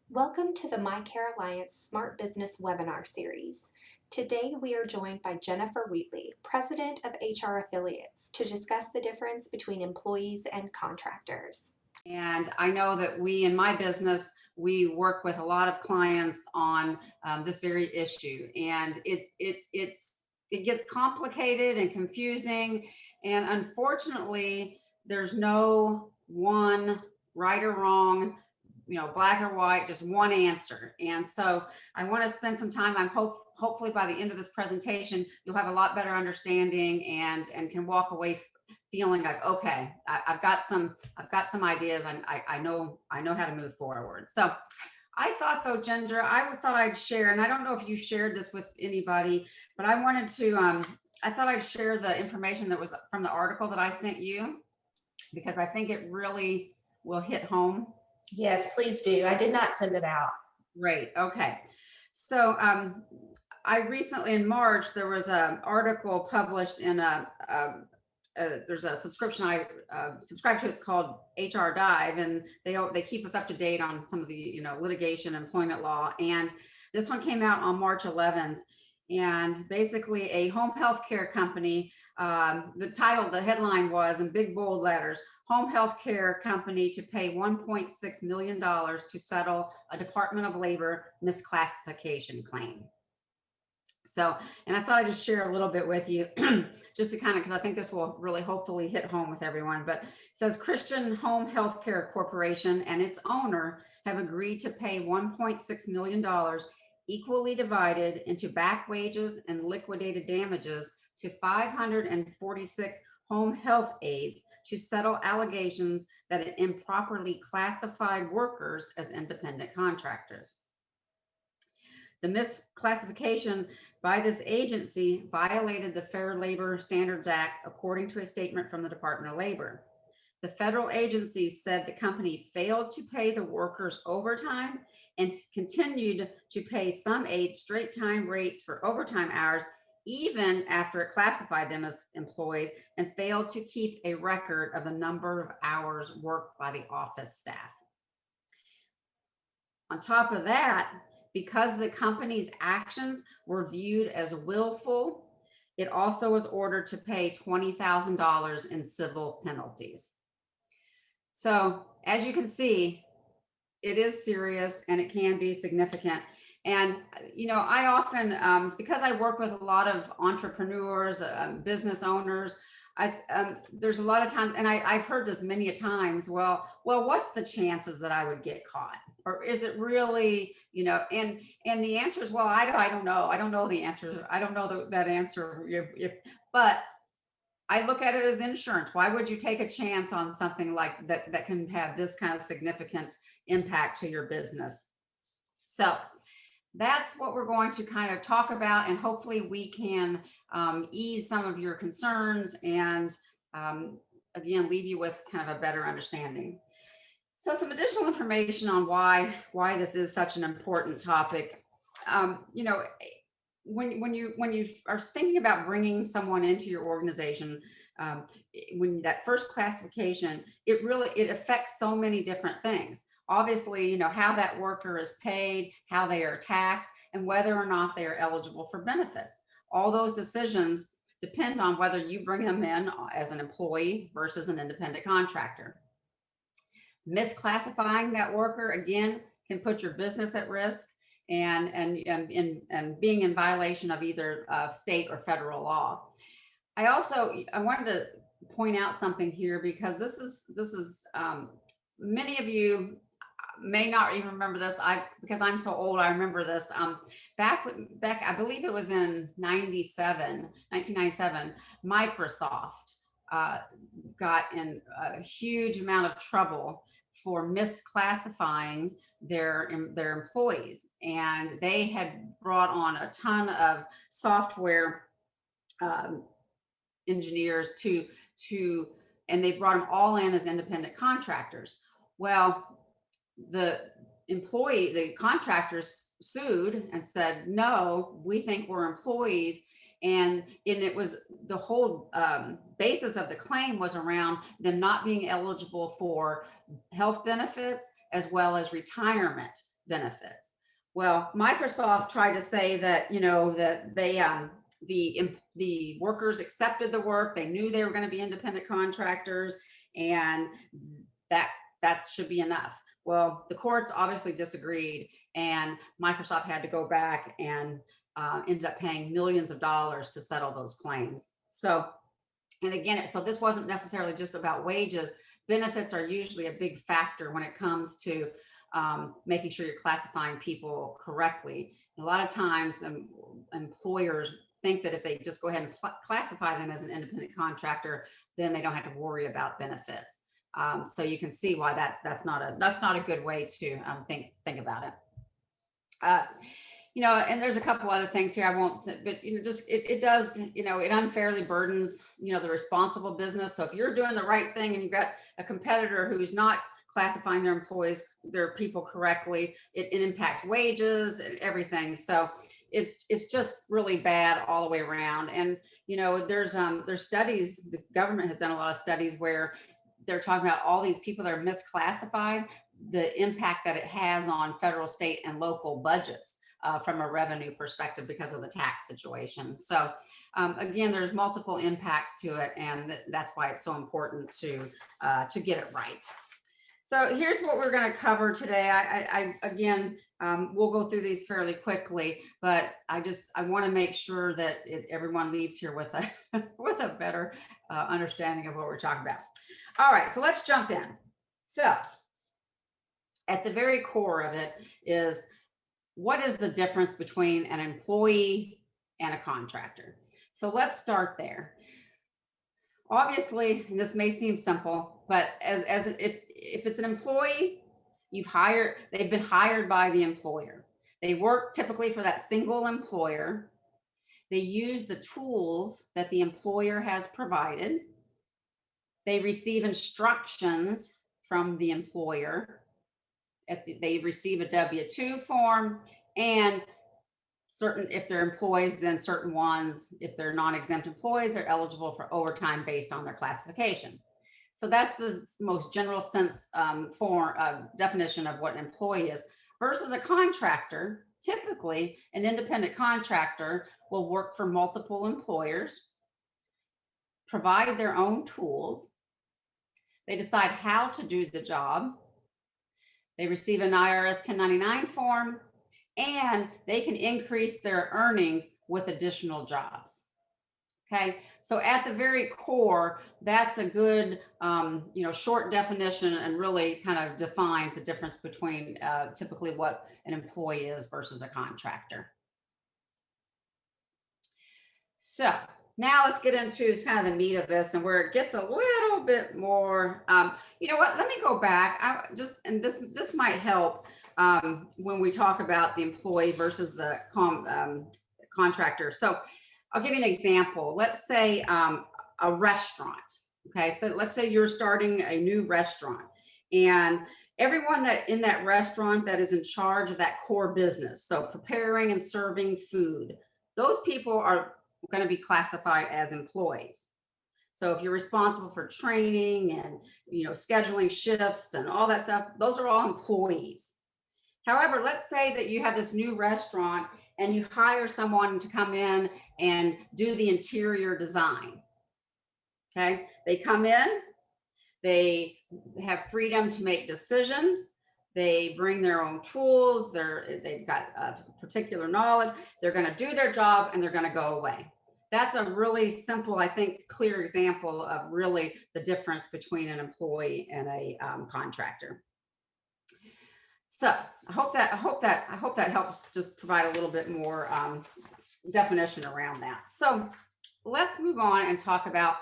Welcome to the MyCare Alliance Smart Business webinar series. Today we are joined by Jennifer Wheatley, President of HR Affiliates, to discuss the difference between employees and contractors. And I know that we in my business, we work with a lot of clients on this very issue, and it gets complicated and confusing, and unfortunately, there's no one right or wrong, black or white, just one answer. And so I want to spend some time. Hopefully by the end of this presentation, you'll have a lot better understanding and can walk away feeling like, okay, I've got some ideas. I know how to move forward. So I thought though, Ginger, I thought I'd share, and I don't know if you shared this with anybody, but I wanted to, I thought I'd share the information that was from the article that I sent you, because I think it really will hit home. Yes, please do. I did not send it out. Great. Okay. So I recently, in March, there was an article published in there's a subscription I subscribe to. It's called HR Dive, and they keep us up to date on some of the litigation, employment law. And this one came out on March 11th. And basically, a home health care company. The headline was in big bold letters: home health care company to pay $1.6 million to settle a Department of Labor misclassification claim. So, and I thought I'd just share a little bit with you just to because I think this will really hopefully hit home with everyone. But it says Christian Home Healthcare Corporation and its owner have agreed to pay $1.6 million equally divided into back wages and liquidated damages to 546 home health aides to settle allegations that it improperly classified workers as independent contractors. The misclassification by this agency violated the Fair Labor Standards Act, according to a statement from the Department of Labor. The federal agency said the company failed to pay the workers overtime and continued to pay some aides straight time rates for overtime hours, even after it classified them as employees, and failed to keep a record of the number of hours worked by the office staff. On top of that, because the company's actions were viewed as willful, it also was ordered to pay $20,000 in civil penalties. So as you can see, it is serious and it can be significant. And, I often, because I work with a lot of entrepreneurs, business owners, there's a lot of times, and I've heard this many a times, well, what's the chances that I would get caught? Or is it really, and the answer is, well, I don't know. I don't know the answer. I don't know that answer. But I look at it as insurance. Why would you take a chance on something like that can have this kind of significant impact to your business? So that's what we're going to kind of talk about, and hopefully we can ease some of your concerns and again, leave you with kind of a better understanding. So some additional information on why this is such an important topic. When you are thinking about bringing someone into your organization, when that first classification, it affects so many different things. Obviously, how that worker is paid, how they are taxed, and whether or not they are eligible for benefits. All those decisions depend on whether you bring them in as an employee versus an independent contractor. Misclassifying that worker, again, can put your business at risk and being in violation of either state or federal law. I wanted to point out something here, because this is many of you may not even remember this. Because I'm so old, I remember this. Back, I believe it was in 1997, Microsoft got in a huge amount of trouble for misclassifying their employees, and they had brought on a ton of software engineers and they brought them all in as independent contractors. Well, the contractors sued and said, no, we think we're employees. And it was the whole basis of the claim was around them not being eligible for health benefits as well as retirement benefits. Well, Microsoft tried to say that, that the workers accepted the work. They knew they were going to be independent contractors, and that should be enough. Well, the courts obviously disagreed, and Microsoft had to go back and ended up paying millions of dollars to settle those claims. So, and again, so this wasn't necessarily just about wages. Benefits are usually a big factor when it comes to making sure you're classifying people correctly. And a lot of times, employers think that if they just go ahead and classify them as an independent contractor, then they don't have to worry about benefits. So you can see why that's not a good way to think about it. And there's a couple other things here I won't, but it does, it unfairly burdens, the responsible business. So if you're doing the right thing and you've got a competitor who's not classifying their people correctly, it impacts wages and everything. So it's just really bad all the way around. And there's studies, the government has done a lot of studies where they're talking about all these people that are misclassified, the impact that it has on federal, state, and local budgets from a revenue perspective because of the tax situation. So again, there's multiple impacts to it, and that's why it's so important to get it right. So here's what we're going to cover today. Again, we'll go through these fairly quickly, but I want to make sure that everyone leaves here with a better understanding of what we're talking about. All right, so let's jump in. So at the very core of it is, what is the difference between an employee and a contractor? So let's start there. Obviously, and this may seem simple, but if it's an employee, they've been hired by the employer. They work typically for that single employer. They use the tools that the employer has provided. They receive instructions from the employer. They receive a W-2 form, and if they're employees, then certain ones, if they're non-exempt employees, they're eligible for overtime based on their classification. So that's the most general sense definition of what an employee is. Versus a contractor, typically an independent contractor will work for multiple employers, provide their own tools. They decide how to do the job. They receive an IRS 1099 form, and they can increase their earnings with additional jobs. Okay, so at the very core, that's a good, short definition, and really kind of defines the difference between typically what an employee is versus a contractor. So now let's get into kind of the meat of this, and where it gets a little bit more, you know what, let me go back. This might help when we talk about the employee versus the contractor. So I'll give you an example. Let's say a restaurant. Okay, so let's say you're starting a new restaurant, and everyone that in that restaurant that is in charge of that core business, so preparing and serving food, those people are going to be classified as employees. So if you're responsible for training and scheduling shifts and all that stuff, those are all employees. However, let's say that you have this new restaurant and you hire someone to come in and do the interior design. Okay, they come in, they have freedom to make decisions. They bring their own tools. They've got a particular knowledge. They're going to do their job and they're going to go away. That's a really simple, I think, clear example of really the difference between an employee and a contractor. So I hope that helps just provide a little bit more definition around that. So let's move on and talk about,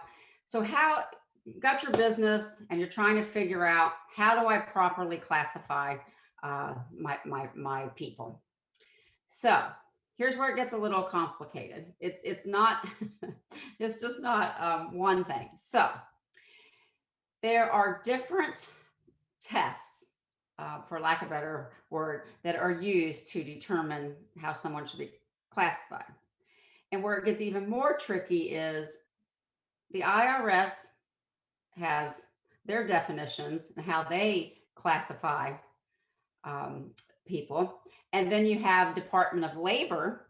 so how you've got your business and you're trying to figure out, how do I properly classify my people? So here's where it gets a little complicated. It's not it's just not one thing. So there are different tests, for lack of a better word, that are used to determine how someone should be classified. And where it gets even more tricky is the IRS has their definitions and how they classify people. And then you have Department of Labor,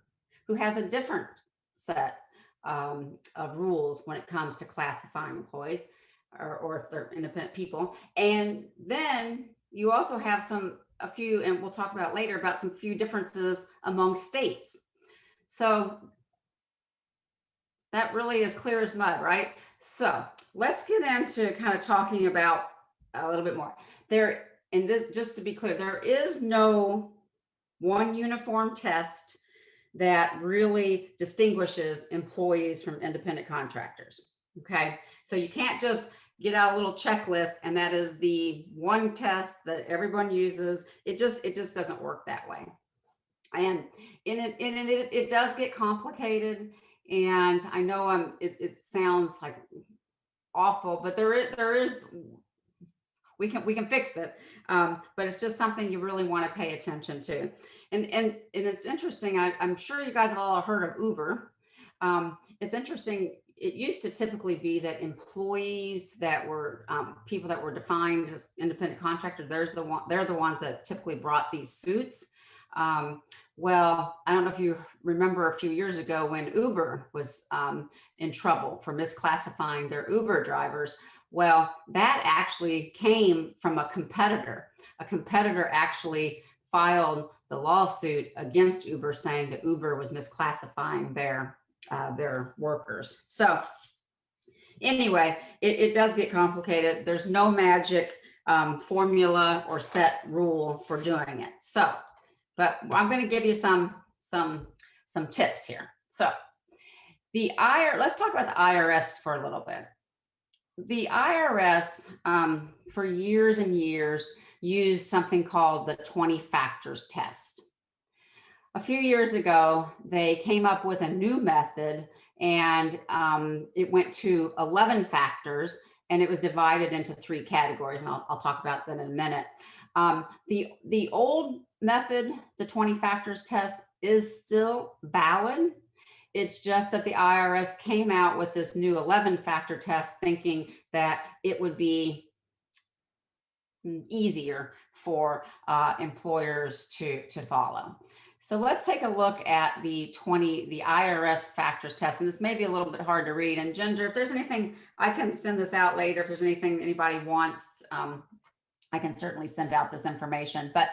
who has a different set of rules when it comes to classifying employees, or if they're independent people. And then you also have a few, and we'll talk about later, about some few differences among states. So that really is clear as mud, right? So let's get into kind of talking about a little bit more. And this, just to be clear, there is no one uniform test that really distinguishes employees from independent contractors. Okay, so you can't just get out a little checklist and that is the one test that everyone uses. It just doesn't work that way. And it does get complicated. And I know it sounds like awful, but there is we can fix it. But it's just something you really want to pay attention to. And it's interesting. I'm sure you guys have all heard of Uber. It's interesting. It used to typically be that employees that were people that were defined as independent contractor, they're the ones that typically brought these suits. Well, I don't know if you remember a few years ago when Uber was in trouble for misclassifying their Uber drivers. Well, that actually came from a competitor. A competitor actually filed the lawsuit against Uber, saying that Uber was misclassifying their workers. So anyway, it does get complicated. There's no magic formula or set rule for doing it. So, but I'm going to give you some tips here. So let's talk about the IRS for a little bit. The IRS for years and years used something called the 20 factors test. A few years ago, they came up with a new method, and it went to 11 factors, and it was divided into 3 categories, and I'll talk about that in a minute. The old method, the 20 factors test, is still valid. It's just that the IRS came out with this new 11 factor test, thinking that it would be easier for employers to follow. So let's take a look at the IRS factors test. And this may be a little bit hard to read. And Ginger, if there's anything, I can send this out later. If there's anything anybody wants, I can certainly send out this information. But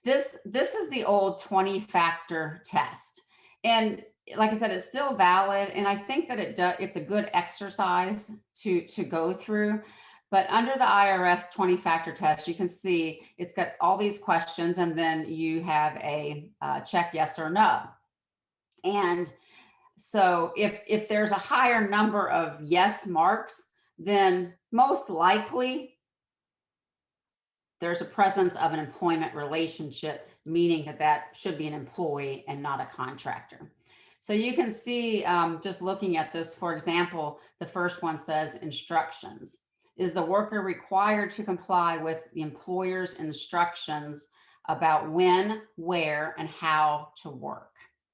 this is the old 20 factor test. And like I said, it's still valid. And I think that it's a good exercise to go through. But under the IRS 20 factor test, you can see it's got all these questions, and then you have a check yes or no. And so if there's a higher number of yes marks, then most likely there's a presence of an employment relationship, meaning that should be an employee and not a contractor. So you can see, just looking at this, for example, the first one says instructions. Is the worker required to comply with the employer's instructions about when, where, and how to work?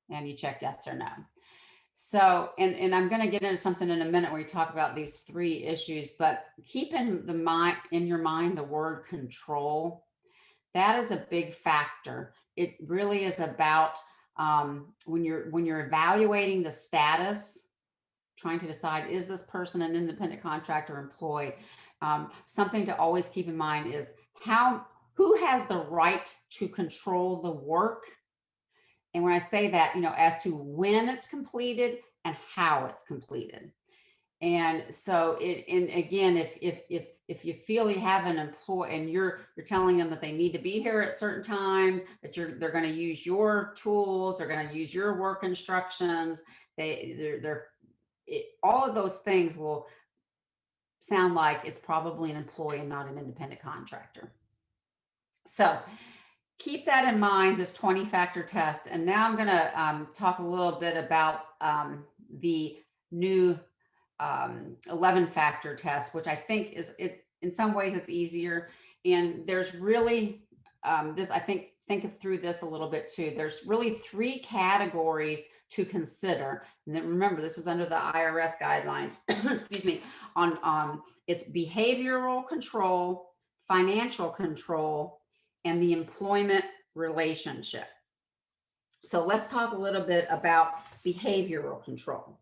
And you check yes or no. So, and I'm going to get into something in a minute where we talk about these 3 issues, but keep in your mind the word control. That is a big factor. It really is about when you're evaluating the status, trying to decide, is this person an independent contractor or employee? Something to always keep in mind is who has the right to control the work? And when I say that, as to when it's completed and how it's completed. And so again, if you feel you have an employee and you're telling them that they need to be here at certain times, that they're going to use your tools, they're going to use your work instructions, all of those things will sound like it's probably an employee and not an independent contractor. So keep that in mind, this 20 factor test. And now I'm going to talk a little bit about the new 11 factor test, which I think in some ways it's easier. And there's really I think through this a little bit too. There's really 3 categories to consider. And then remember, this is under the IRS guidelines, excuse me, on its behavioral control, financial control, and the employment relationship. So let's talk a little bit about behavioral control.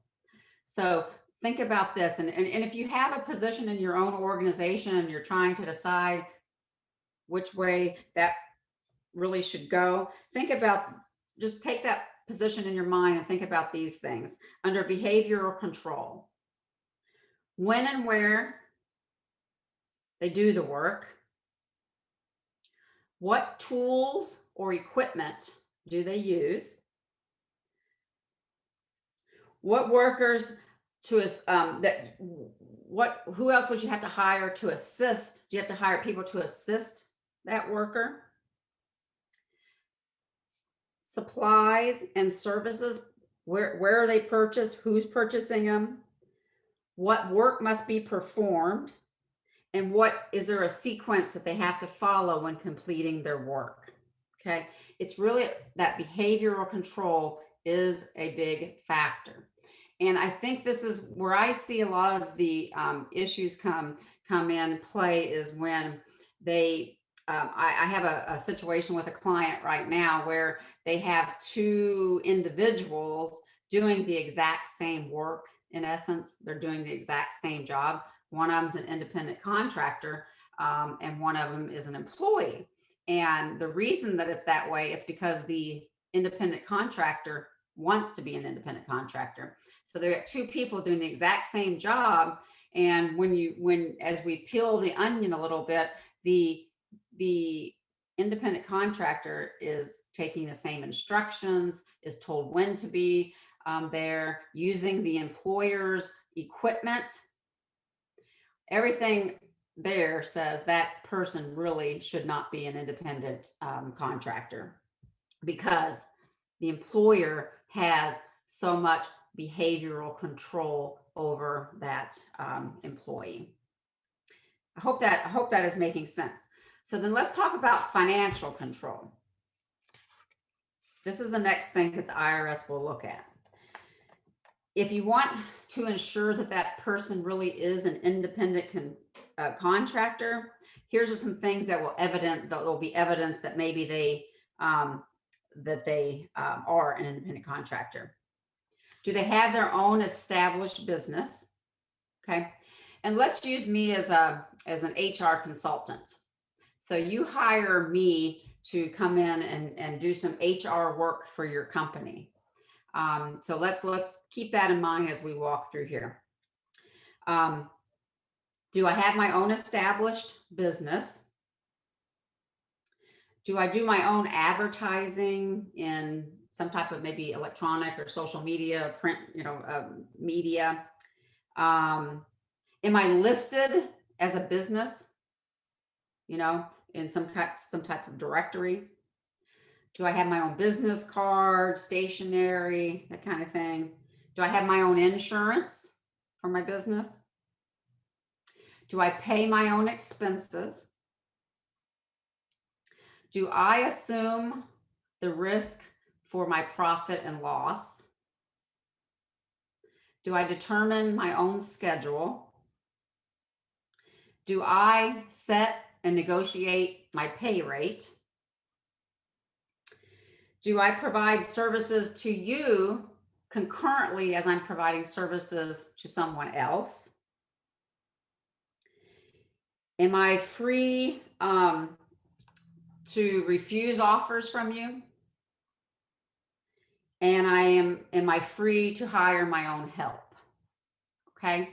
So think about this, and if you have a position in your own organization and you're trying to decide which way that really should go, think about, just take that position in your mind and think about these things. Under behavioral control, when and where they do the work, what tools or equipment do they use, what workers to who else would you have to hire to assist? Do you have to hire people to assist that worker? Supplies and services, where are they purchased? Who's purchasing them? What work must be performed? And what is there a sequence that they have to follow when completing their work? Okay, it's really that behavioral control is a big factor. And I think this is where I see a lot of the issues come in play, is when they, I have a situation with a client right now where they have two individuals doing the exact same work. In essence, they're doing the exact same job. One of them's an independent contractor, and one of them is an employee. And the reason that it's that way is because the independent contractor wants to be an independent contractor. So there are two people doing the exact same job. And as we peel the onion a little bit, the independent contractor is taking the same instructions, is told when to be there, using the employer's equipment. Everything there says that person really should not be an independent contractor, because the employer has so much behavioral control over that employee. I hope that is making sense. So then let's talk about financial control. This is the next thing that the IRS will look at. If you want to ensure that that person really is an independent contractor, here's just some things that will be evidence that maybe they are an independent contractor. Do they have their own established business? Okay, and let's use me as an HR consultant. So you hire me to come in and do some HR work for your company. So let's keep that in mind as we walk through here. Do I have my own established business? Do I do my own advertising in some type of maybe electronic or social media, print, media? Am I listed as a business, in some type of directory? Do I have my own business card, stationery, that kind of thing? Do I have my own insurance for my business? Do I pay my own expenses? Do I assume the risk for my profit and loss? Do I determine my own schedule? Do I set and negotiate my pay rate? Do I provide services to you concurrently as I'm providing services to someone else? Am I free to refuse offers from you? And am I free to hire my own help? Okay,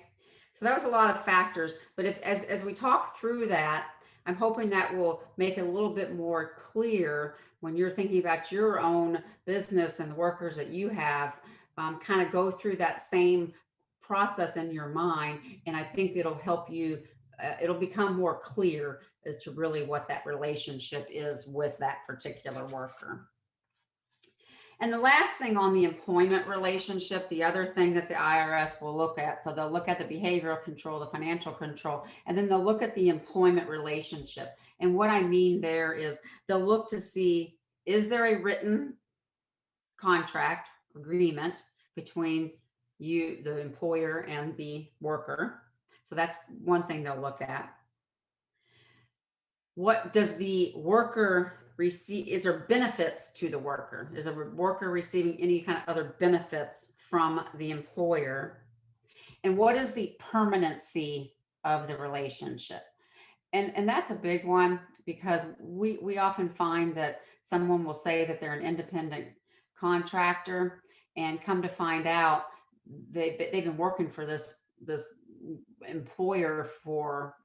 so that was a lot of factors, but as we talk through that, I'm hoping that will make it a little bit more clear when you're thinking about your own business and the workers that you have. Kind of go through that same process in your mind, and I think it'll help you. It'll become more clear as to really what that relationship is with that particular worker. And the last thing on the employment relationship, the other thing that the IRS will look at, so they'll look at the behavioral control, the financial control, and then they'll look at the employment relationship. And what I mean there is they'll look to see, is there a written contract agreement between you, the employer, and the worker? So that's one thing they'll look at. what does the worker receive? Is there benefits to the worker? Is a worker receiving any kind of other benefits from the employer? And what is the permanency of the relationship? And that's a big one, because we often find that someone will say that they're an independent contractor, and come to find out they've been working for this employer for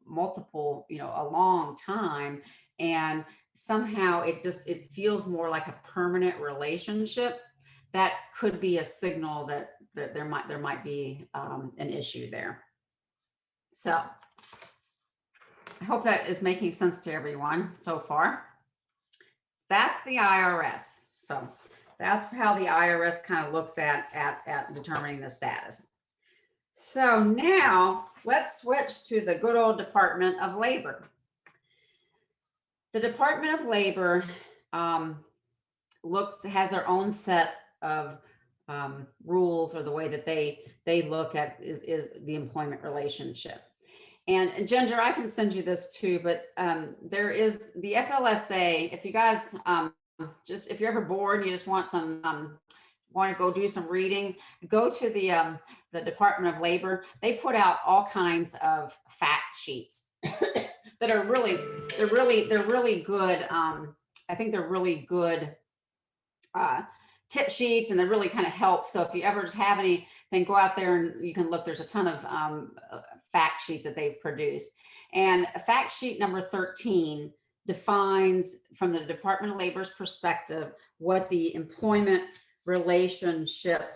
multiple, a long time, and somehow it feels more like a permanent relationship. That could be a signal that there might be an issue there. So I hope that is making sense to everyone so far. That's the IRS. So that's how the IRS kind of looks at determining the status. So now let's switch to the good old Department of Labor. The Department of Labor has their own set of rules, or the way that they look at is the employment relationship. And Ginger, I can send you this too, but there is the FLSA. If you guys if you're ever bored and you just want to go do some reading, go to the Department of Labor. They put out all kinds of fact sheets that are they're really good. I think they're really good tip sheets, and they really kind of help. So if you ever just have anything, go out there and you can look. There's a ton of fact sheets that they've produced. And fact sheet number 13 defines, from the Department of Labor's perspective, what the employment relationship,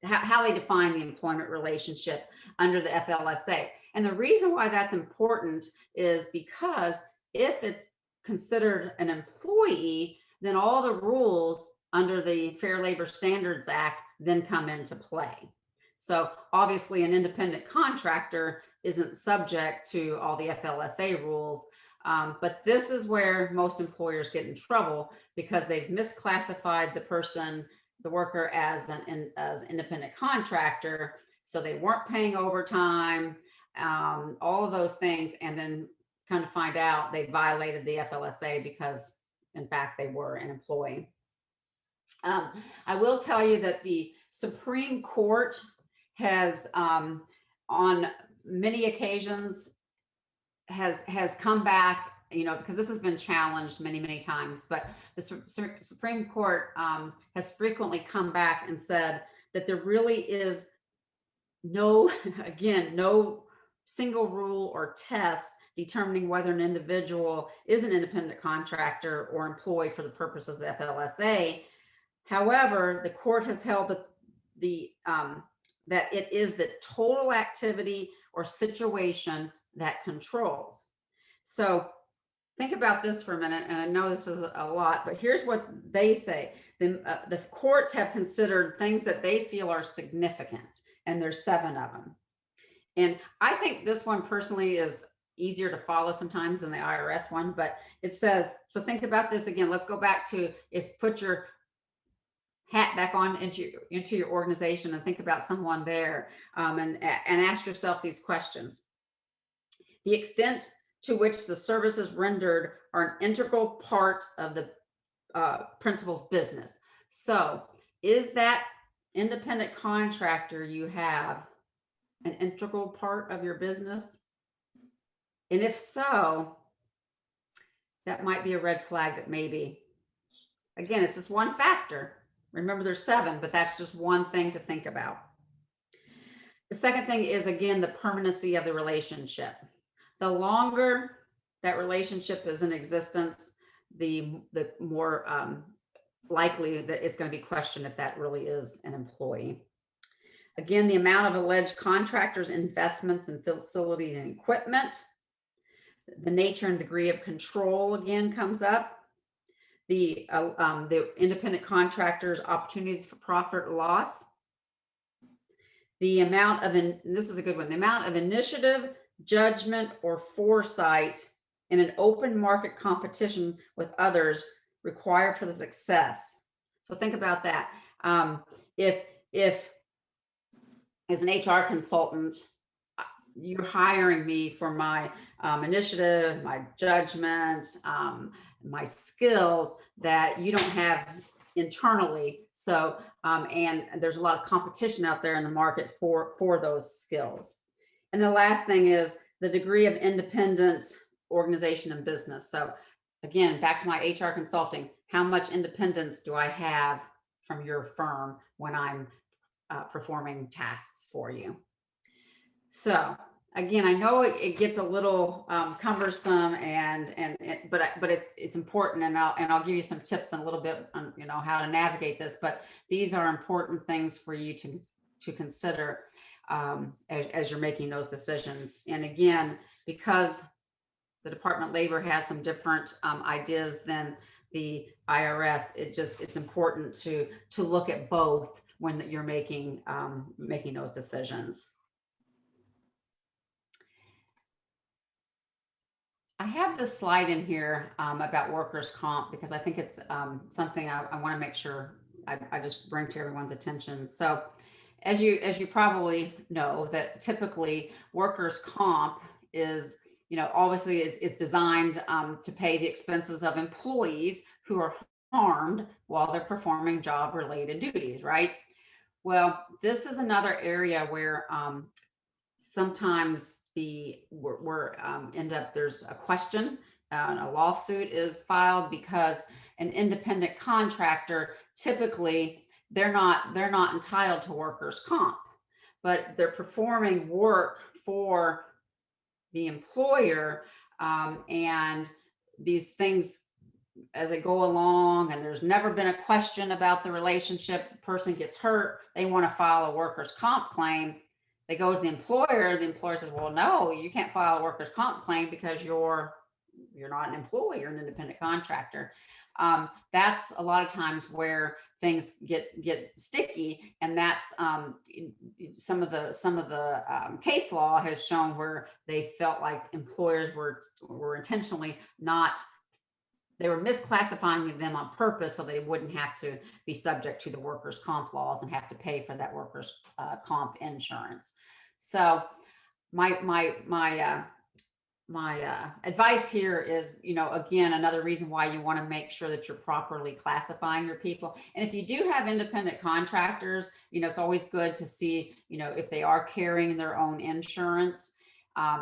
how they define the employment relationship under the FLSA. And the reason why that's important is because if it's considered an employee, then all the rules under the Fair Labor Standards Act then come into play. So obviously an independent contractor isn't subject to all the FLSA rules, but this is where most employers get in trouble, because they've misclassified the worker as an independent contractor. So they weren't paying overtime, all of those things, and then kind of find out they violated the FLSA because in fact they were an employee. I will tell you that the Supreme Court has on many occasions has come back, because this has been challenged many times, but the Supreme Court has frequently come back and said that there really is no single rule or test determining whether an individual is an independent contractor or employee for the purposes of the FLSA. However, the court has held that that it is the total activity or situation that controls. So think about this for a minute, and I know this is a lot, but here's what they say. The courts have considered things that they feel are significant, and there's 7 of them. And I think this one personally is easier to follow sometimes than the IRS one, but it says, so think about this again. Let's go back to, put your hat back on into your organization and think about someone there, and ask yourself these questions. The extent to which the services rendered are an integral part of the principal's business. So is that independent contractor you have an integral part of your business? And if so, that might be a red flag that maybe, again, it's just one factor. Remember, there's 7, but that's just one thing to think about. The second thing is, again, the permanency of the relationship. The longer that relationship is in existence, the more likely that it's going to be questioned if that really is an employee. Again, the amount of alleged contractors' investments in facilities and equipment. The nature and degree of control again comes up. The independent contractors' opportunities for profit or loss. The amount of, this is a good one, the amount of initiative, judgment, or foresight in an open market competition with others required for the success. So think about that. If as an HR consultant, you're hiring me for my initiative, my judgment, my skills that you don't have internally. So, and there's a lot of competition out there in the market for those skills. And the last thing is the degree of independence, organization, and business. So again, back to my HR consulting, how much independence do I have from your firm when I'm performing tasks for you? So again, I know it gets a little cumbersome, but it's important, and I'll give you some tips and a little bit on how to navigate this. But these are important things for you to consider as you're making those decisions. And again, because the Department of Labor has some different ideas than the IRS, it's important to look at both when you're making those decisions. I have this slide in here about workers' comp because I think it's something I want to make sure I just bring to everyone's attention. So as you probably know, that typically workers' comp is, obviously it's designed to pay the expenses of employees who are harmed while they're performing job related duties, right? Well, this is another area where sometimes there's a question, a lawsuit is filed because an independent contractor, typically they're not entitled to workers' comp, but they're performing work for the employer, and these things, as they go along, and there's never been a question about the relationship, person gets hurt, they want to file a workers' comp claim. They go to the employer says, well, no, you can't file a workers' comp claim because you're not an employee, you're an independent contractor. That's a lot of times where things get sticky, and that's some of the case law has shown where they felt like employers were intentionally not. They were misclassifying them on purpose so they wouldn't have to be subject to the workers' comp laws and have to pay for that workers' comp insurance. So my advice here is, again, another reason why you want to make sure that you're properly classifying your people. And if you do have independent contractors, it's always good to see, if they are carrying their own insurance.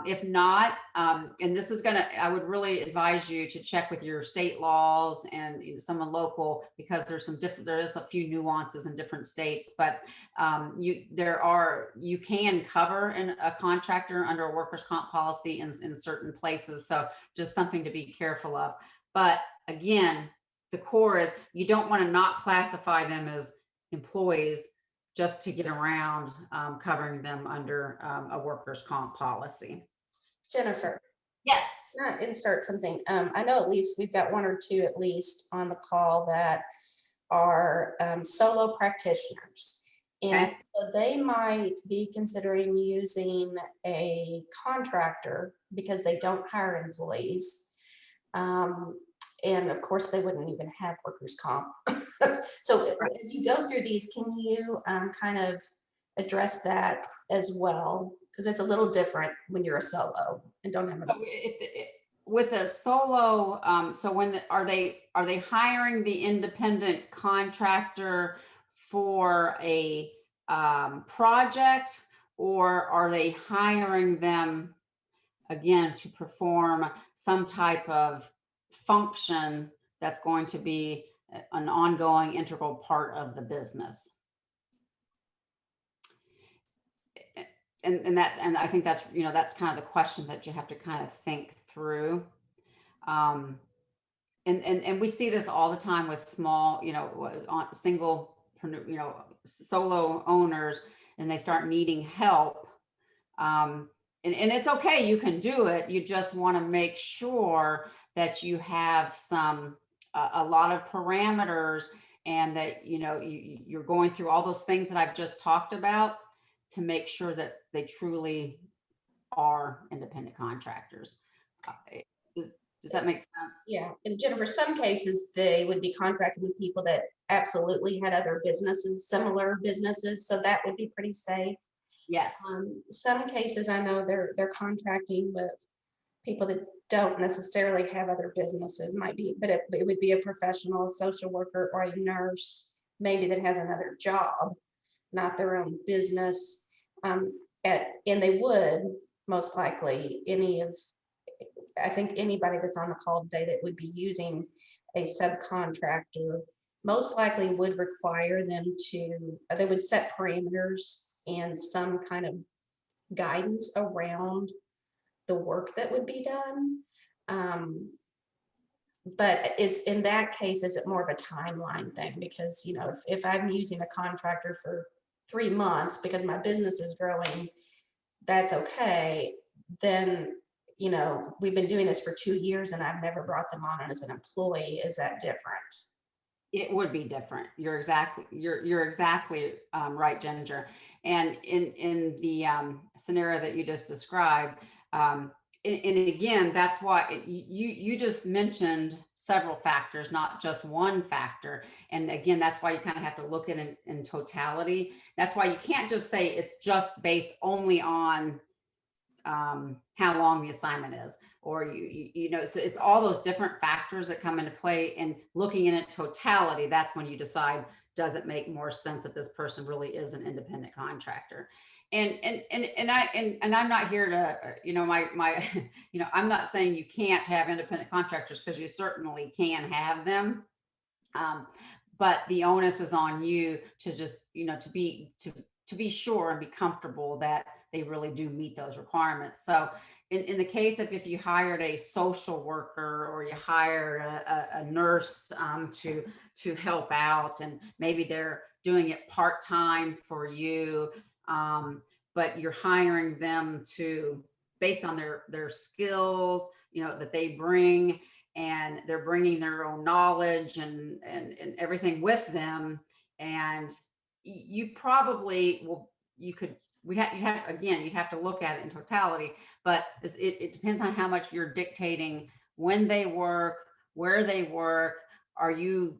If not, and this is I would really advise you to check with your state laws and someone local, because there is a few nuances in different states, but you can cover a contractor under a workers' comp policy in certain places. So just something to be careful of. But again, the core is you don't want to not classify them as employees just to get around covering them under a workers' comp policy. Jennifer, Yes. can I insert something? I know at least we've got one or two at least on the call that are solo practitioners. And Okay. so they might be considering using a contractor because they don't hire employees. And of course, they wouldn't even have workers' comp. So as you go through these, can you kind of address that as well? Because it's a little different when you're a solo and don't have With a solo, so are they hiring the independent contractor for a project, or are they hiring them again to perform some type of function that's going to be an ongoing integral part of the business? And I think that's that's kind of the question that you have to kind of think through. And we see this all the time with small, single, solo owners, and they start needing help. And it's okay, you can do it. You just want to make sure that you have a lot of parameters, and that, you're going through all those things that I've just talked about to make sure that they truly are independent contractors. Does that make sense? Yeah, and Jennifer, some cases they would be contracted with people that absolutely had other businesses, similar businesses, so that would be pretty safe. Yes. Some cases I know they're contracting with people that don't necessarily have other businesses, might be, but it would be a professional, a social worker, or a nurse, maybe that has another job, not their own business. And they would most likely, I think anybody that's on the call today that would be using a subcontractor most likely would require them to, they would set parameters and some kind of guidance around the work that would be done. But is in that case, is it more of a timeline thing? Because, if I'm using a contractor for 3 months because my business is growing, that's okay. Then, we've been doing this for 2 years and I've never brought them on as an employee. Is that different? It would be different. You're exactly right, Ginger. And in the scenario that you just described, and again, that's why you just mentioned several factors, not just one factor. And again, that's why you kind of have to look at it in totality. That's why you can't just say it's just based only on how long the assignment is, or so it's all those different factors that come into play, and looking in it totality, that's when you decide, does it make more sense that this person really is an independent contractor? And I'm not here to, my I'm not saying you can't have independent contractors, because you certainly can have them. But the onus is on you to just, to be sure and be comfortable that they really do meet those requirements. So in the case of, if you hired a social worker, or you hired a nurse to help out, and maybe they're doing it part-time for you, but you're hiring them to, based on their skills, that they bring, and they're bringing their own knowledge and everything with them. And you probably will, you have, again, you have to look at it in totality, but it depends on how much you're dictating when they work, where they work. Are you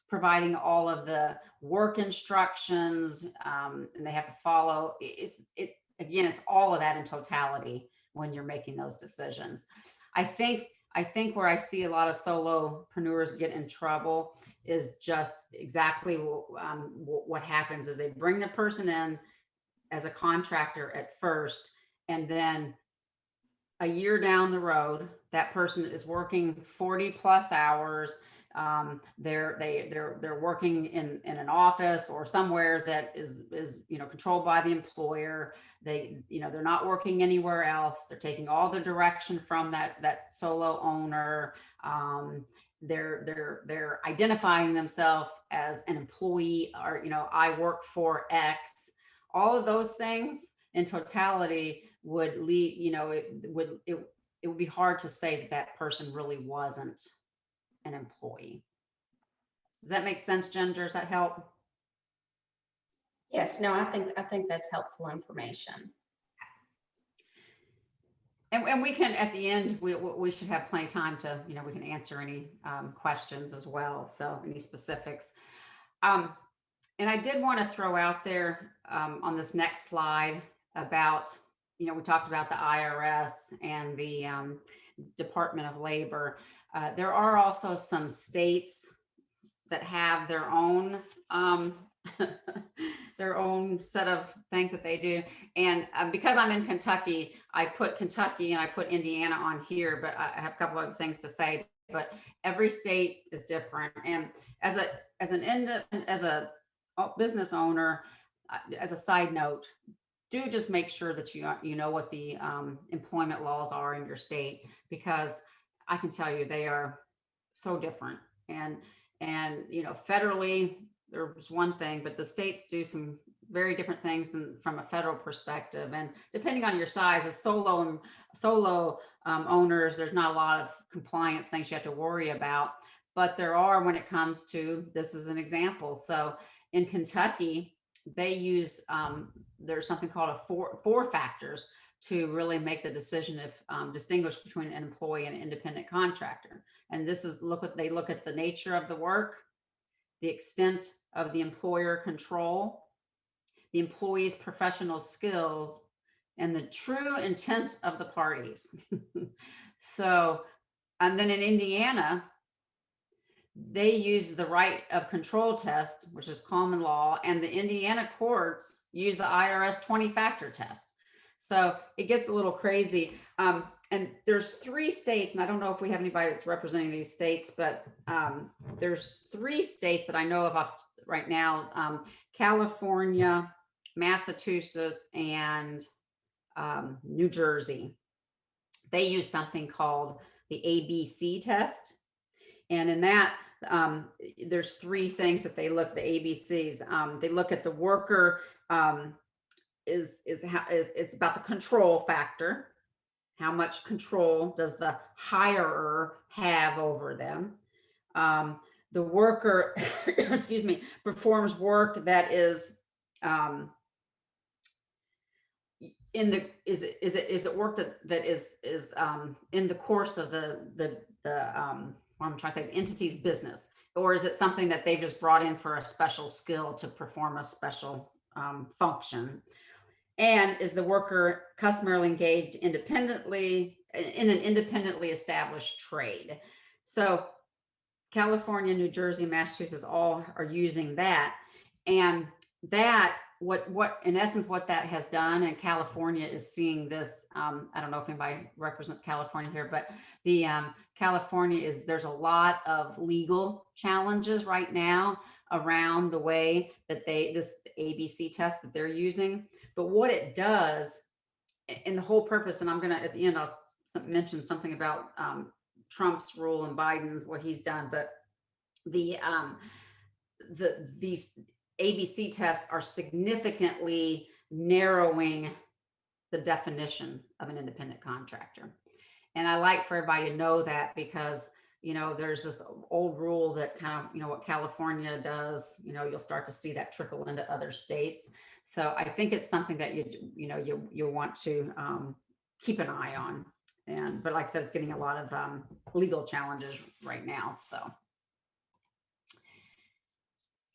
providing all of the work instructions, and they have to follow again, it's all of that in totality when you're making those decisions. I think where I see a lot of solopreneurs get in trouble is just exactly what happens is they bring the person in as a contractor at first, and then a year down the road, that person is working 40 plus hours. They're working in an office or somewhere that is controlled by the employer. They're not working anywhere else. They're taking all the direction from that solo owner. They're identifying themselves as an employee, or I work for X. All of those things in totality would lead, it would be hard to say that that person really wasn't an employee. Does that make sense, Ginger? Does that help? Yes, no, I think that's helpful information. And we can, at the end, we should have plenty of time to, we can answer any questions as well. So any specifics. And I did want to throw out there on this next slide about, we talked about the IRS and the Department of Labor. There are also some states that have their own their own set of things that they do. And because I'm in Kentucky, I put Kentucky and I put Indiana on here, but I have a couple other things to say. But every state is different. And as a business owner, as a side note, do just make sure that you know what the employment laws are in your state, because I can tell you they are so different. And federally, there's one thing, but the states do some very different things from a federal perspective. And depending on your size, as solo owners, there's not a lot of compliance things you have to worry about, but there are when it comes to, this is an example. So in Kentucky, they use, there's something called four factors to really make the decision if distinguish between an employee and an independent contractor. And this is they look at the nature of the work, the extent of the employer control, the employee's professional skills, and the true intent of the parties. So, and then in Indiana, they use the right of control test, which is common law, and the Indiana courts use the IRS 20-factor test. So it gets a little crazy. And there's 3 states, and I don't know if we have anybody that's representing these states, but there's 3 states that I know of right now: California, Massachusetts, and New Jersey. They use something called the ABC test. And in that, there's 3 things that they look, the ABCs. They look at the worker, it's about the control factor. How much control does the hirer have over them? The worker, excuse me, performs work that is is it work that is in the course of the what I'm trying to say, the entity's business, or is it something that they've just brought in for a special skill to perform a special function? And is the worker customarily engaged independently in an independently established trade? So California, New Jersey, Massachusetts all are using that. And that, what in essence, what that has done, and California is seeing this, I don't know if anybody represents California here, but the California there's a lot of legal challenges right now around the way that this ABC test that they're using. But what it does, and the whole purpose, and I'm going to, at the end, I'll mention something about Trump's rule and Biden's, what he's done, but these ABC tests are significantly narrowing the definition of an independent contractor. And I like for everybody to know that, because, there's this old rule that kind of, what California does, you'll start to see that trickle into other states. So I think it's something that you want to keep an eye on. But like I said, it's getting a lot of legal challenges right now. So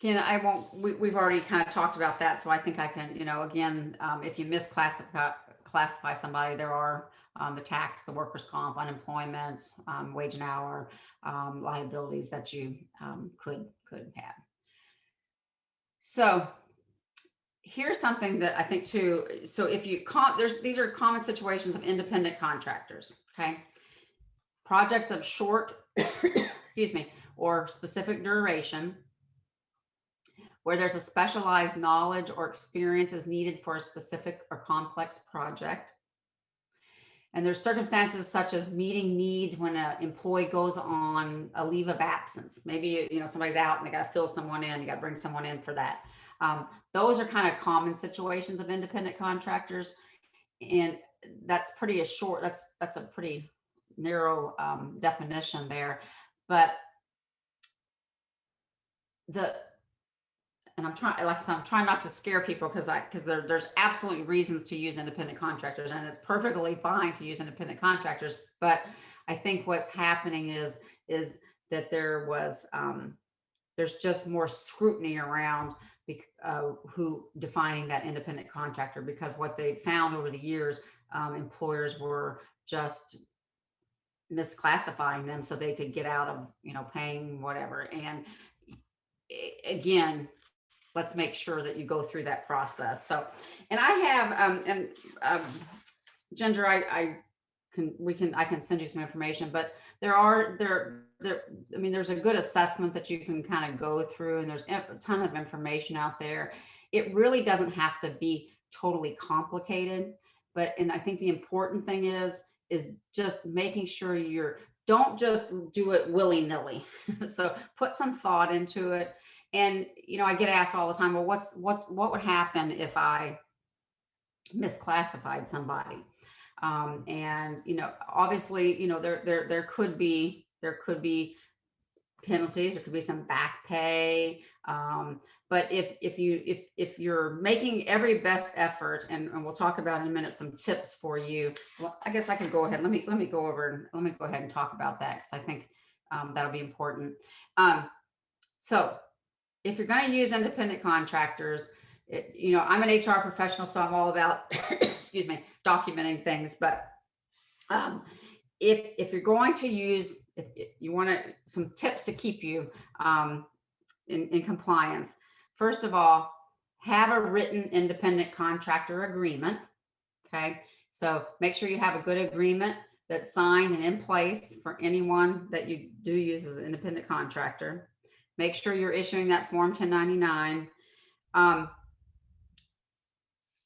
we've already kind of talked about that. So I think I can, again, if you classify somebody, there are the tax, the workers' comp, unemployment, wage and hour, liabilities that you could have. So here's something that I think too. So if you these are common situations of independent contractors. Okay, projects of short, excuse me, or specific duration, where there's a specialized knowledge or experience is needed for a specific or complex project. And there's circumstances such as meeting needs when an employee goes on a leave of absence. Maybe, somebody's out and they got to fill someone in, you got to bring someone in for that. Those are kind of common situations of independent contractors. And that's pretty short, that's a pretty narrow definition there. But and I'm trying, like I said, I'm trying not to scare people, because there's absolutely reasons to use independent contractors, and it's perfectly fine to use independent contractors. But I think what's happening is that there's just more scrutiny around who defining that independent contractor, because what they found over the years, employers were just misclassifying them so they could get out of paying whatever. And again, let's make sure that you go through that process. So, and I have, Ginger, I can send you some information, but there's a good assessment that you can kind of go through, and there's a ton of information out there. It really doesn't have to be totally complicated, and I think the important thing is just making sure don't just do it willy-nilly. So put some thought into it. And, I get asked all the time, well, what would happen if I misclassified somebody? And, obviously, there could be penalties, there could be some back pay. But if you're making every best effort, and we'll talk about in a minute some tips for you. Well, I guess I can go ahead. Let me go ahead and talk about that, because I think that'll be important. So if you're going to use independent contractors, you know, I'm an HR professional, so I'm all about, excuse me, documenting things. But if you're going to use, if you want to, some tips to keep you in compliance. First of all, have a written independent contractor agreement. Okay, so make sure you have a good agreement that's signed and in place for anyone that you do use as an independent contractor. Make sure you're issuing that Form 1099.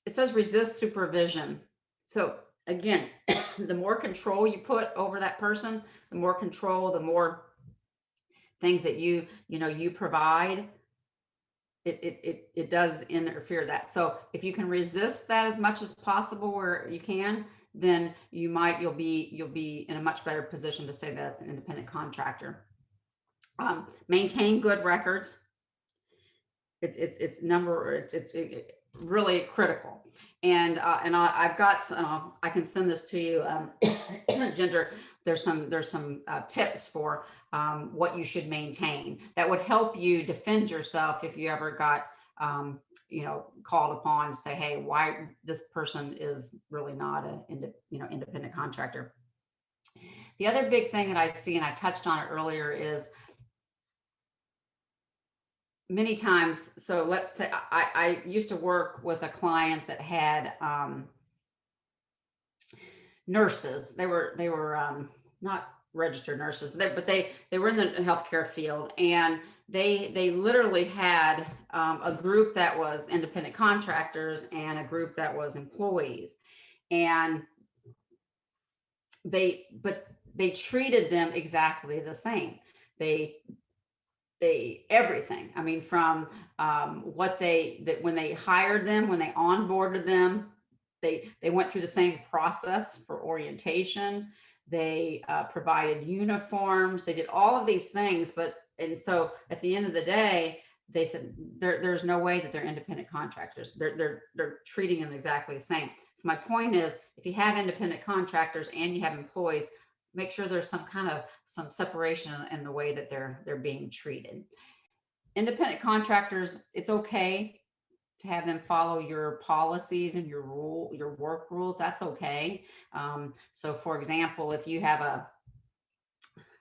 It says resist supervision. So again, the more control you put over that person, the more control, the more things that you provide, it does interfere that. So if you can resist that as much as possible where you can, then you'll be in a much better position to say that it's an independent contractor. Maintain good records. It's really critical. And I've got, I can send this to you, Ginger. There's some tips for what you should maintain that would help you defend yourself if you ever got called upon to say, hey, why this person is really not an independent contractor. The other big thing that I see, and I touched on it earlier, is many times, so let's say I used to work with a client that had nurses. They were not registered nurses, but they were in the healthcare field, and they literally had a group that was independent contractors and a group that was employees, and they treated them exactly the same. They everything. I mean, from when they hired them, when they onboarded them, they went through the same process for orientation. They provided uniforms. They did all of these things, and so at the end of the day, they said there's no way that they're independent contractors. They're treating them exactly the same. So my point is, if you have independent contractors and you have employees, make sure there's some separation in the way that they're being treated. Independent contractors, it's okay to have them follow your policies and your work rules. That's okay. So for example, if you have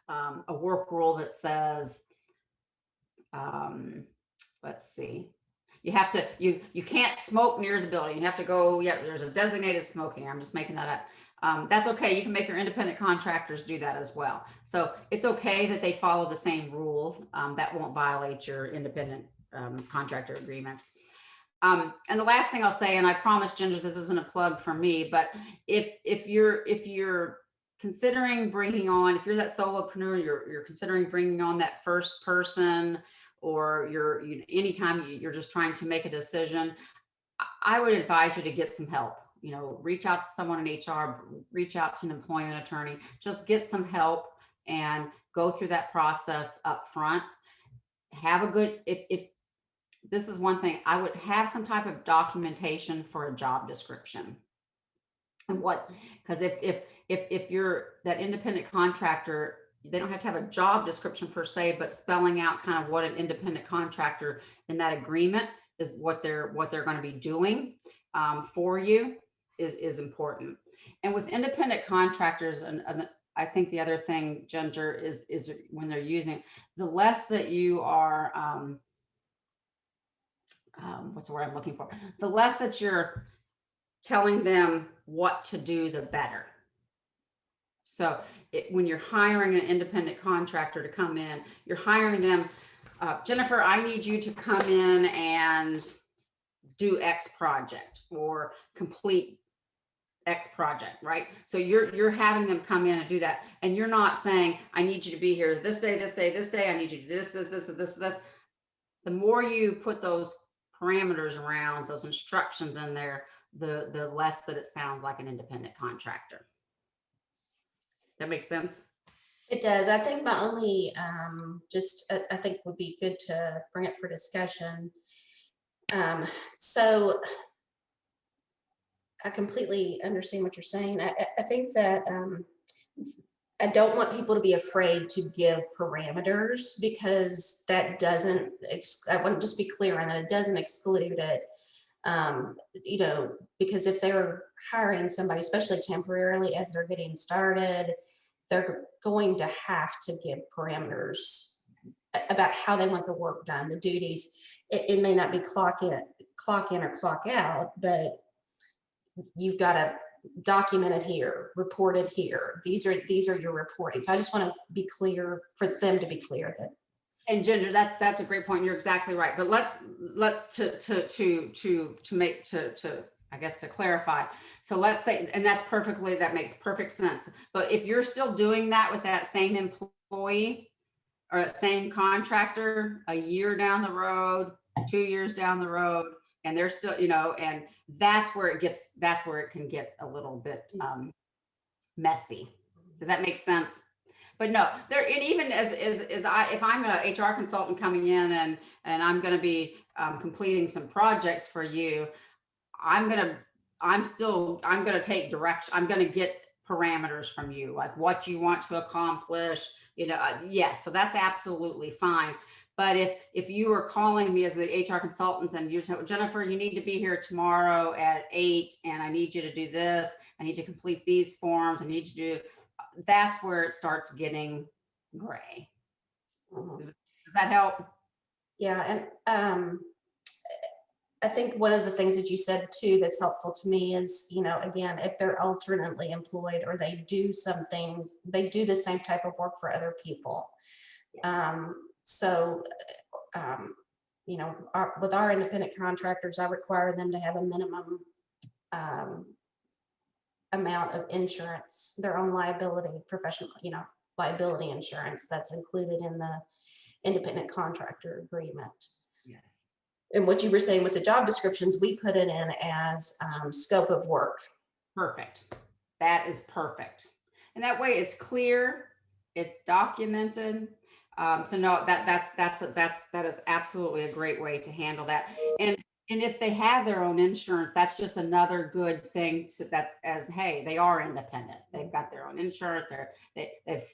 a work rule that says, let's see, you can't smoke near the building. You have to go, there's a designated smoking. I'm just making that up. That's okay. You can make your independent contractors do that as well. So it's okay that they follow the same rules. That won't violate your independent contractor agreements. And the last thing I'll say, and I promise, Ginger, this isn't a plug for me, but if you're considering bringing on, if you're that solopreneur, you're considering bringing on that first person, or anytime you're just trying to make a decision, I would advise you to get some help. Reach out to someone in HR, reach out to an employment attorney, just get some help and go through that process up front. Have a good, if this is one thing, I would have some type of documentation for a job description. And because if you're that independent contractor, they don't have to have a job description per se, but spelling out kind of what an independent contractor in that agreement is, what they're going to be doing for you is important. And with independent contractors, and I think the other thing, Ginger, is when they're using, the less that you are, what's the word I'm looking for? The less that you're telling them what to do, the better. So when you're hiring an independent contractor to come in, you're hiring them, Jennifer, I need you to come in and do X project or complete X project, right? So you're having them come in and do that. And you're not saying, I need you to be here this day, this day, this day. I need you to do this. The more you put those parameters around, those instructions in there, the less that it sounds like an independent contractor. That makes sense? It does. I think my only, I think would be good to bring up for discussion. So I completely understand what you're saying. I think that I don't want people to be afraid to give parameters, because that doesn't, I want to just be clear on that, it doesn't exclude it. You know, because if they're hiring somebody, especially temporarily as they're getting started, they're going to have to give parameters about how they want the work done, the duties. It may not be clock in or clock out, but you've got to document it here, report it here. These are your reporting. So I just want to be clear for them to be clear that. And Ginger, that's a great point. You're exactly right. But let's I guess to clarify. So let's say, and that makes perfect sense. But if you're still doing that with that same employee or that same contractor a year down the road, 2 years down the road, and they're still, and that's where it can get a little bit messy. Does that make sense? But no, there, and even if I'm an HR consultant coming in and I'm going to be completing some projects for you, I'm going to take direction. I'm going to get parameters from you, like what you want to accomplish, yes. So that's absolutely fine. But if you are calling me as the HR consultant and you tell Jennifer, you need to be here tomorrow at 8, and I need you to do this, I need to complete these forms, I need you to do, that's where it starts getting gray. Does that help? Yeah, and I think one of the things that you said too that's helpful to me is, again, if they're alternately employed or they do the same type of work for other people. So, with our independent contractors, I require them to have a minimum amount of insurance, their own liability, professional, liability insurance that's included in the independent contractor agreement. Yes. And what you were saying with the job descriptions, we put it in as scope of work. Perfect. That is perfect. And that way it's clear, it's documented. So no, that is absolutely a great way to handle that. And if they have their own insurance, that's just another good thing hey, they are independent. They've got their own insurance.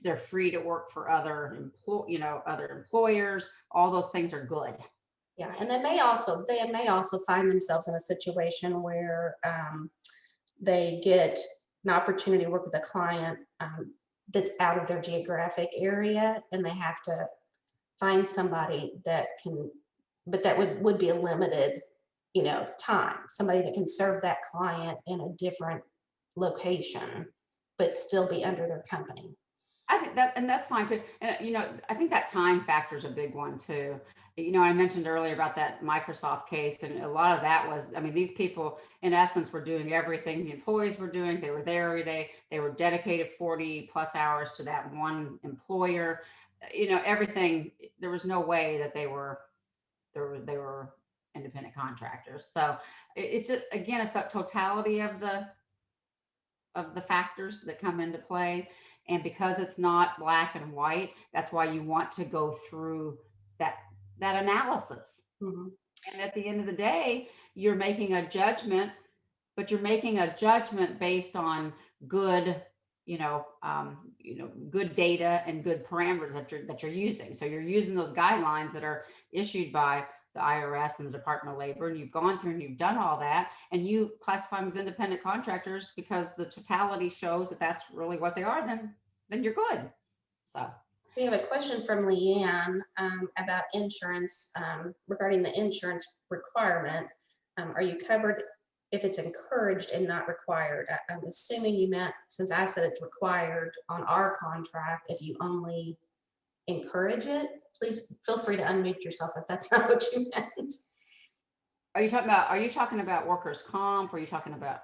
They're free to work for other employers. All those things are good. Yeah, and they may also find themselves in a situation where they get an opportunity to work with a client that's out of their geographic area, and they have to find somebody that can, but that would be a limited, time. Somebody that can serve that client in a different location, but still be under their company. I think that, and that's fine too. And, I think that time factor is a big one too. I mentioned earlier about that Microsoft case, and a lot of that was, these people in essence were doing everything the employees were doing. They were there every day. They were dedicated 40 plus hours to that one employer. Everything, there was no way that they were independent contractors. So it's just, again, it's that totality of the factors that come into play. And because it's not black and white, that's why you want to go through that analysis. Mm-hmm. And at the end of the day, you're making a judgment, but you're making a judgment based on good, good data and good parameters that you're using. So you're using those guidelines that are issued by the IRS and the Department of Labor, and you've gone through and you've done all that, and you classify them as independent contractors because the totality shows that that's really what they are, then you're good. So we have a question from Leanne about insurance, regarding the insurance requirement. Are you covered if it's encouraged and not required? I'm assuming you meant, since I said it's required on our contract, if you only encourage it. Please feel free to unmute yourself if that's not what you meant. Are you talking about workers' comp? Or are you talking about?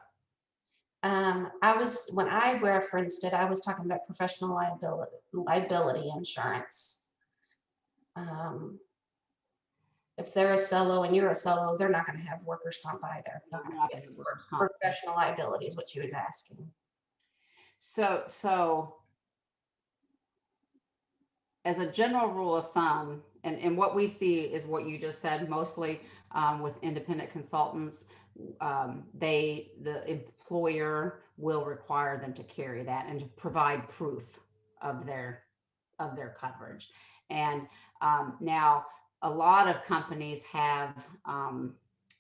When I referenced it, I was talking about professional liability insurance. If they're a solo and you're a solo, they're not going to have workers' comp either. Professional liability is what she was asking. So as a general rule of thumb, and what we see is what you just said, mostly with independent consultants, the employer will require them to carry that and to provide proof of their coverage. And now a lot of companies have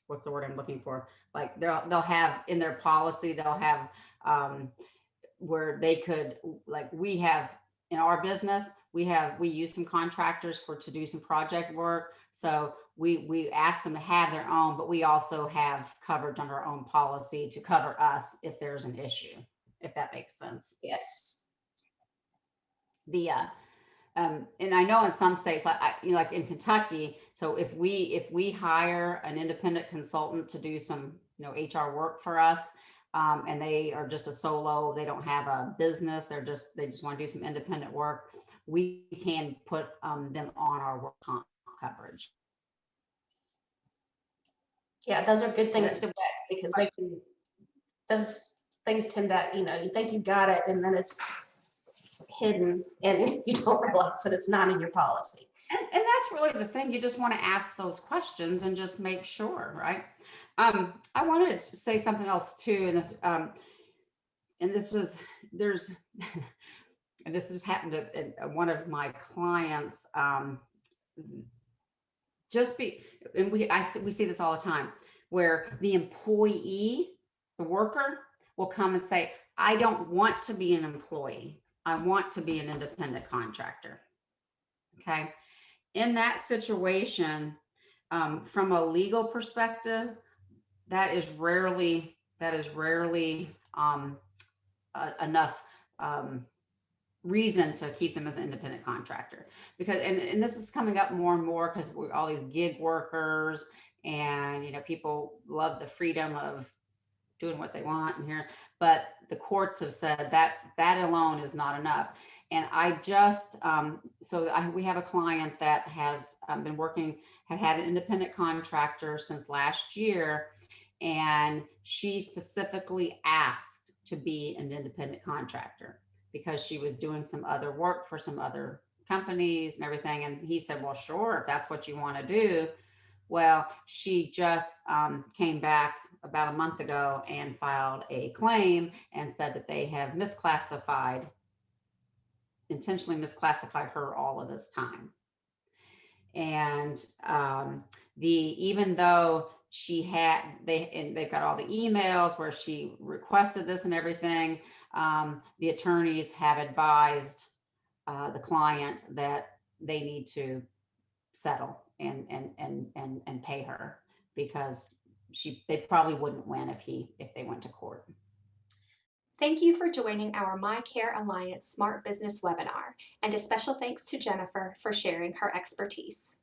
what's the word I'm looking for? Like they'll have in their policy, they'll have where they could, like we have in our business, we use some contractors to do some project work. So we ask them to have their own, but we also have coverage under our own policy to cover us if there's an issue, if that makes sense. Yes. The and I know in some states, like like in Kentucky, so if we hire an independent consultant to do some HR work for us, and they are just a solo, they don't have a business, they just want to do some independent work, we can put them on our work comp coverage. Yeah, those are good things to But- check because they can, those things tend to, you think you've got it and then it's hidden and you don't realize that it's not in your policy. And that's really the thing. You just want to ask those questions and just make sure, right? I wanted to say something else too, and this is there's and this just happened to one of my clients. We see this all the time, where the employee, the worker, will come and say, "I don't want to be an employee. I want to be an independent contractor." Okay. In that situation, from a legal perspective, that is rarely enough reason to keep them as an independent contractor, because and this is coming up more and more because we're all these gig workers, and people love the freedom of doing what they want in here, but the courts have said that alone is not enough. And I just we have a client that has been working, had an independent contractor since last year, and she specifically asked to be an independent contractor because she was doing some other work for some other companies and everything. And he said, "Well, sure, if that's what you want to do." Well, she just came back about a month ago and filed a claim and said that they have intentionally misclassified her all of this time. And even though they've got all the emails where she requested this and everything, the attorneys have advised the client that they need to settle and pay her, because they probably wouldn't win if they went to court. Thank you for joining our MyCare Alliance Smart Business webinar, and a special thanks to Jennifer for sharing her expertise.